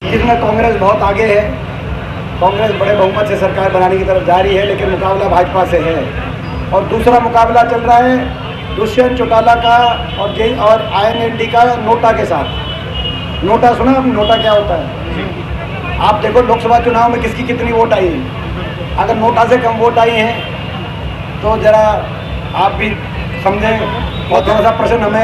इसमें कांग्रेस बहुत आगे है। कांग्रेस बड़े बहुमत से सरकार बनाने की तरफ जा रही है, लेकिन मुकाबला भाजपा से है। और दूसरा मुकाबला चल रहा है दुष्यंत चौटाला का और INLD का नोटा के साथ। नोटा सुना आपने? नोटा क्या होता है? आप देखो लोकसभा चुनाव में किसकी कितनी वोट आई है। अगर नोटा से कम वोट आई है तो जरा आप भी समझें और थोड़ा सा प्रश्न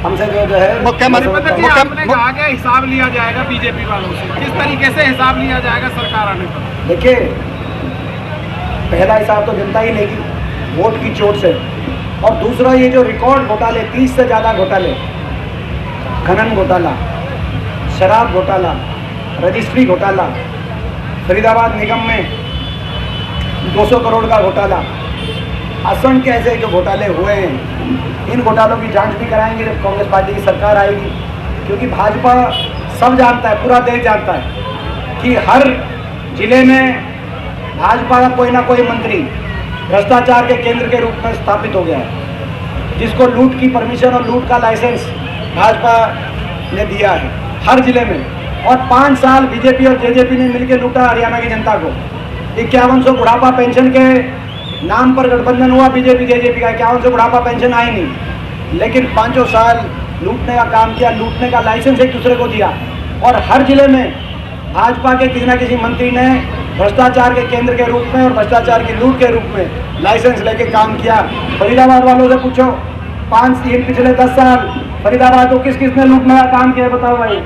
हमसे जो है मुख्यमंत्री आपने कहा कि हिसाब लिया जाएगा बीजेपी वालों से, किस तरीके से हिसाब लिया जाएगा सरकार आने पर? देखिए, पहला हिसाब तो जनता ही लेगी वोट की चोट से। और दूसरा ये जो रिकॉर्ड घोटाले, 30 से ज़्यादा घोटाले, खनन घोटाला, शराब घोटाला, रजिस्ट्री घोटाला, फरीदाबाद निगम में 200 करोड़ का घोटाला, असंख्य ऐसे जो घोटाले हुए हैं, इन घोटालों की जांच भी कराएंगे जब कांग्रेस पार्टी की सरकार आएगी। क्योंकि भाजपा सब जानता है, पूरा देश जानता है कि हर जिले में भाजपा का कोई ना कोई मंत्री भ्रष्टाचार के केंद्र के रूप में स्थापित हो गया है, जिसको लूट की परमिशन और लूट का लाइसेंस भाजपा ने दिया है हर जिले में। और 5 साल बीजेपी और जेजेपी ने मिलकर लूटा हरियाणा की जनता को। 5100 बुढ़ापा पेंशन के नाम पर गठबंधन हुआ बीजेपी जेजेपी का, 5100 बुढ़ापा पेंशन आई नहीं, लेकिन 5 साल लूटने का काम किया, लूटने का लाइसेंस एक दूसरे को दिया। और हर जिले में भाजपा के किसी न किसी मंत्री ने भ्रष्टाचार के केंद्र के रूप में और भ्रष्टाचार की लूट के रूप में लाइसेंस लेके काम किया। फरीदाबाद वालों से पूछो, पिछले 10 साल फरीदाबाद को किस किसने लूटने का काम किया, बताओ भाई।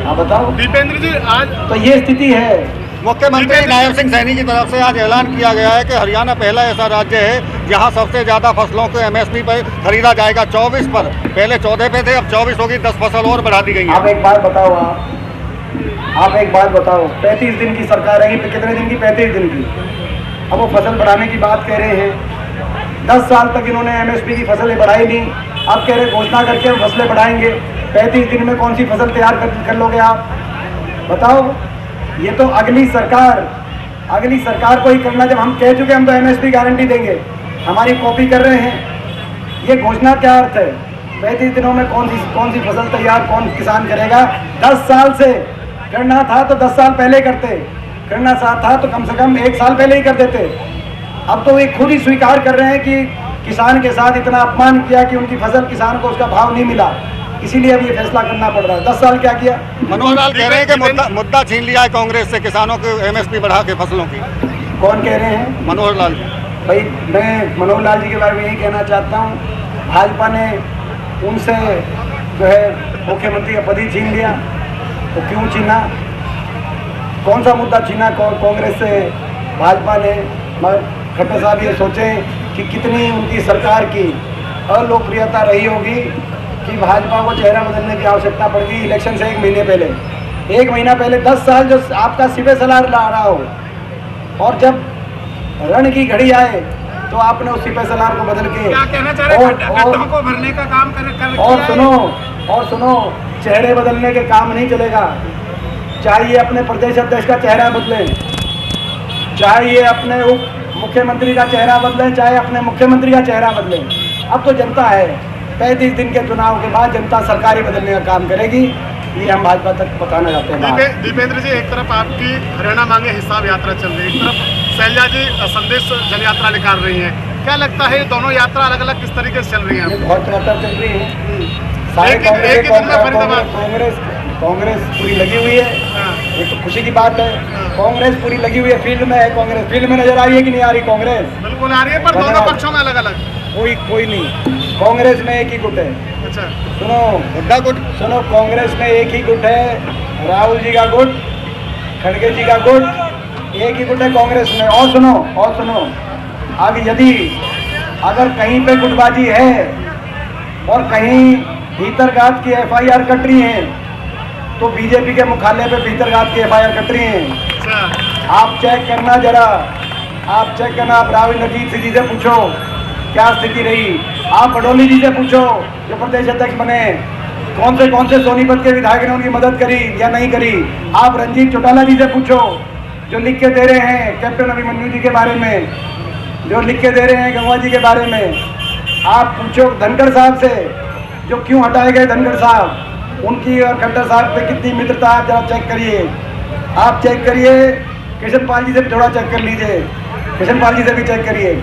हाँ बताओ दीपेंद्र जी, आज तो ये स्थिति है। मुख्यमंत्री नायब सिंह सैनी की तरफ से आज ऐलान किया गया है कि हरियाणा पहला ऐसा राज्य है जहां सबसे ज़्यादा फसलों को MSP पर खरीदा जाएगा। 24 पर, पहले 14 पे थे, अब 24 होगी, 10 फसल और बढ़ा दी गई है। आप एक बात बताओ, आप एक बात बताओ, 35 दिन की सरकार है, कितने दिन की? 35 दिन की। अब वो फसल बढ़ाने की बात कह रहे हैं। 10 साल तक इन्होंने MSP की फसलें बढ़ाई नहीं, अब कह रहे घोषणा करके हम फसलें बढ़ाएंगे। 35 दिन में कौन सी फसल तैयार कर लोगे आप? बताओ। ये तो अगली सरकार को ही करना। जब हम कह चुके हम तो MSP गारंटी देंगे, हमारी कॉपी कर रहे हैं, ये घोषणा क्या अर्थ है? 35 दिनों में कौन सी फसल तैयार कौन किसान करेगा? 10 साल से करना था तो 10 साल पहले करते, करना था तो कम से कम 1 साल पहले ही कर देते। अब तो वे खुद ही स्वीकार कर रहे हैं कि किसान के साथ इतना अपमान किया कि उनकी फसल किसान को उसका भाव नहीं मिला, इसीलिए अब ये फैसला करना पड़ रहा है। 10 साल क्या किया? मनोहर लाल कह रहे हैं कि मुद्दा छीन लिया है कांग्रेस से किसानों को MSP बढ़ा के फसलों की। कौन कह रहे हैं? मनोहर लाल जी। भाई, मैं मनोहर लाल जी के बारे में यही कहना चाहता हूँ, भाजपा ने उनसे जो है मुख्यमंत्री का पद ही छीन लिया। तो क्यों छीना? कौन सा मुद्दा छीना कांग्रेस से भाजपा ने? मगर खट्टर साहब ये सोचें कि कितनी उनकी सरकार की अलोकप्रियता रही होगी कि भाजपा को चेहरा बदलने की आवश्यकता पड़ गई इलेक्शन से 1 महीने पहले। 1 महीना पहले 10 साल जो आपका सिपह सलार ला रहा हो, और जब रण की घड़ी आए तो आपने उस सिपह सलार को बदल के क्या कहना चाह रहे हैं? गड्ढों को भरने का काम कर और सुनो, चेहरे बदलने के काम नहीं चलेगा। चाहिए अपने प्रदेश अध्यक्ष का चेहरा बदलें, चाहिए अपने उप मुख्यमंत्री का चेहरा बदलें, चाहे अपने मुख्यमंत्री का चेहरा बदलें। अब तो जनता है, 35 दिन के चुनाव के बाद जनता सरकार ही बदलने का काम करेगी। ये हम भाजपा तक बताना चाहते हैं। दीपेंद्र जी, एक तरफ आपकी हरियाणा मांगे हिसाब यात्रा चल रही है, एक तरफ शैलजा जी संदेश जन यात्रा निकाल रही है। क्या लगता है ये दोनों यात्रा अलग अलग किस तरीके से चल रही है? बहुत यात्रा चल रही है। कांग्रेस पूरी लगी हुई है। एक तो खुशी की बात है, कांग्रेस पूरी लगी हुई है, फील्ड में है कांग्रेस। फील्ड में नजर आ रही है कि नहीं आ रही कांग्रेस? बिल्कुल आ रही है, पर दोनों पक्षों में अलग अलग। कोई नहीं, कांग्रेस में एक ही गुट है। अच्छा, सुनो हुड्डा गुट, सुनो, कांग्रेस में एक ही गुट है, राहुल जी का गुट, खड़गे जी का गुट, एक ही गुट है कांग्रेस में। और सुनो, अब अगर कहीं पे गुटबाजी है और कहीं भीतरघात की FIR कट रही है, तो बीजेपी के मुख्यालय पे भीतरघात की FIR कट रही है। आप चेक करना जरा, आप राहुल नजीब जी से पूछो क्या स्थिति रही। आप बडोली जी से पूछो जो प्रदेश अध्यक्ष बने, कौन से सोनीपत के विधायक ने उनकी मदद करी या नहीं करी। आप रंजीत चौटाला जी से पूछो जो लिख के दे रहे हैं कैप्टन अभिमन्यु जी के बारे में, जो लिख के दे रहे हैं गंगा जी के बारे में। आप पूछो धनखड़ साहब से जो क्यों हटाए गए धनखड़ साहब, उनकी और खट्टर साहब पे कितनी मित्रता आप जरा चेक करिए। आप चेक करिए, कृष्ण पाल जी से भी थोड़ा चेक कर लीजिए, कृष्ण पाल जी से भी चेक करिए।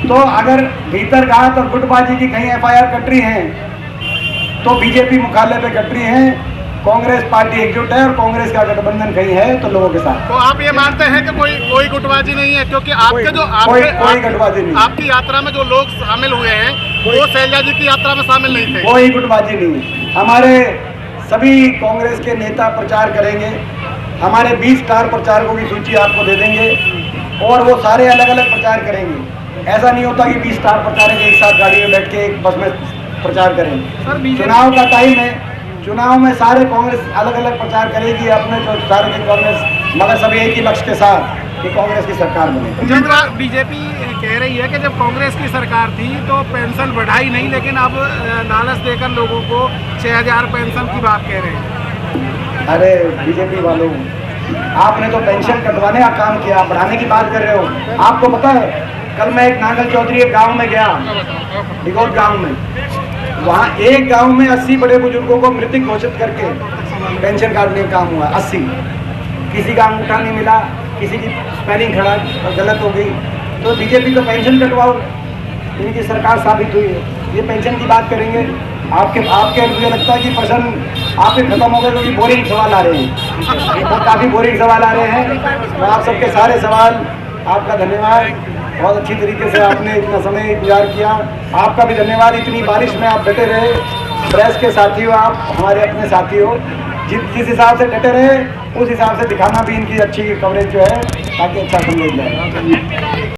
तो अगर भीतर घात और गुटबाजी की कहीं FIR कट रही हैं तो बीजेपी मुख्यालय पे कट रही हैं। कांग्रेस पार्टी एकजुट है और कांग्रेस का गठबंधन कहीं है तो लोगों के साथ। तो आप ये मानते हैं कि कोई गुटबाजी नहीं है, क्योंकि आपके जो कोई गुटबाजी नहीं। आपकी यात्रा में जो लोग शामिल हुए हैं वो शैलजा जी की यात्रा में शामिल नहीं थे? कोई गुटबाजी नहीं। हमारे सभी कांग्रेस के नेता प्रचार करेंगे, हमारे 20 स्टार प्रचारकों की सूची आपको दे देंगे और वो सारे अलग अलग प्रचार करेंगे। ऐसा नहीं होता कि 20 स्टार प्रचारक एक साथ गाड़ी में बैठ के एक बस में प्रचार करेंगे। चुनाव का टाइम है, चुनाव में सारे कांग्रेस अलग अलग प्रचार करेगी अपने जो सारे कांग्रेस, मगर सभी एक ही लक्ष्य के साथ कि कांग्रेस की सरकार बने। जब बीजेपी कह रही है कि जब कांग्रेस की सरकार थी तो पेंशन बढ़ाई नहीं, लेकिन अब लालच देकर लोगों को 6000 पेंशन की बात कह रहे हैं। अरे बीजेपी वालों, आपने तो पेंशन कटवाने का काम किया, बढ़ाने की बात कर रहे हो। आपको पता है, कल मैं एक नांगल चौधरी एक गाँव में गया, डिगोट गाँव में, वहाँ एक गांव में 80 बड़े बुजुर्गों को मृतक घोषित करके पेंशन काटने का काम हुआ। 80, किसी का अंगूठा नहीं मिला, किसी की स्पेलिंग खड़ा गलत हो गई। तो बीजेपी तो पेंशन कटवाओ, इनकी सरकार साबित हुई है। ये पेंशन की बात करेंगे, आपके मुझे लगता है कि प्रश्न आपके खत्म हो गए क्योंकि बोरिंग सवाल आ रहे हैं, काफ़ी बोरिंग सवाल आ रहे हैं। तो आप सबके सारे सवाल, आपका धन्यवाद, बहुत अच्छी तरीके से आपने इतना समय इंतजार किया। आपका भी धन्यवाद, इतनी बारिश में आप डटे रहे। प्रेस के साथी हो आप, हमारे अपने साथी हो, जिस हिसाब से डटे रहे उस हिसाब से दिखाना भी इनकी अच्छी कवरेज जो है ताकि अच्छा संदेश जाए।